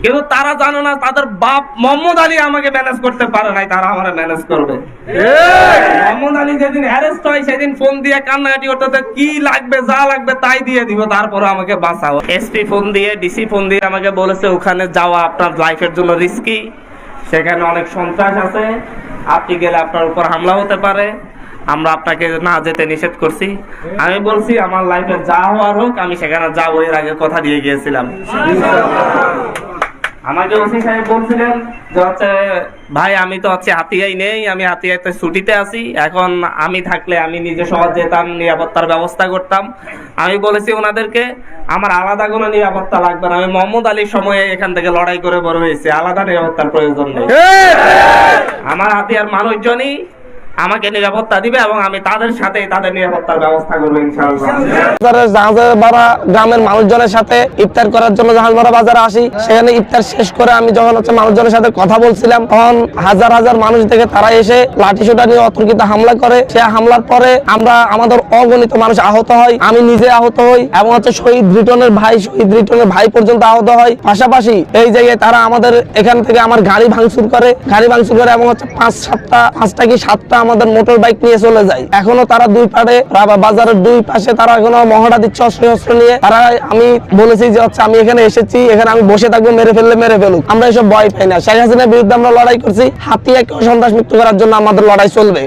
কিন্তু তারা জানে না তাদের বাপ মোহাম্মদ আলী আমাকে ম্যানেজ করতে পারে নাই, তারা আমার ম্যানেজ করবে। মোহাম্মদ আলী যেদিন অ্যারেস্ট হয় সেদিন ফোন দিয়ে কান্নাকাটি করতে, কি লাগবে যা লাগবে তাই দিয়ে দিব, তারপরে আমাকে বাঁচাও। এসপি ফোন দিয়ে, ডিসি ফোন দিয়ে আমাকে বলেছে ওখানে যাওয়া আপনার লাইফের জন্য রিস্কি, সেখানে অনেক সন্ত্রাস আছে, আপনি গেলে আপনার উপর হামলা হতে পারে, আমরা আপনাকে না যেতে নিষেধ করছি। আমি বলছি আমার লাইফে যা হওয়ার হোক আমি সেখানে যাবো, এর আগে কথা দিয়ে গিয়েছিলাম। আমাকে ওসি সাহেব বলছিলেন যে হচ্ছে ভাই আমি তো হচ্ছে হাতিয়ায় নেই, আমি হাতিয়াতে ছুটিতে আছি, এখন আমি থাকলে আমি নিজে সহজ যেতাম, নিরাপত্তার ব্যবস্থা করতাম। আমি বলেছি ওনাদেরকে আমার আলাদা কোনো নিরাপত্তা লাগবে না, আমি মোহাম্মদ আলীর সময়ে এখান থেকে লড়াই করে বড় হয়েছি, আলাদা নিরাপত্তার প্রয়োজন নেই। আমার হাতিয়ার মানুষজনই আমাকে নিরাপত্তা দিবে এবং আমি তাদের সাথে তাদের নিরাপত্তার ব্যবস্থা করবো ইনশাআল্লাহ। গ্রামের মানুষজনের সাথে ইফতার করার জন্য জাহাজমারা বাজারে আসি, সেখানে ইফতার শেষ করে আমি যখন হচ্ছে মানুষজনের সাথে কথা বলছিলাম, তখন হাজার হাজার মানুষ থেকে তারা এসে লাঠিসোঁটা নিয়ে অতর্কিত হামলা করে। সে হামলার পরে আমাদের অগণিত মানুষ আহত হয়, আমি নিজে আহত হই এবং হচ্ছে শহীদ রিটনের ভাই পর্যন্ত আহত হয়। পাশাপাশি এই জায়গায় তারা আমাদের এখান থেকে আমার গাড়ি ভাঙচুর করে এবং হচ্ছে 5-7টা কি 7টা আমাদের মোটর বাইক নিয়ে চলে যায়। এখনো তারা দুই পাড়ে বাজারের দুই পাশে তারা এখনো মহড়া দিচ্ছে অস্ত্র নিয়ে। তারা আমি বলেছি যে হচ্ছে আমি এখানে এসেছি, এখানে আমি বসে থাকবো, মেরে ফেলুক, আমরা এসব ভয় পাই না। শেখ হাসিনার বিরুদ্ধে আমরা লড়াই করছি, হাতিয়াকে সন্ত্রাস মুক্ত করার জন্য আমাদের লড়াই চলবে।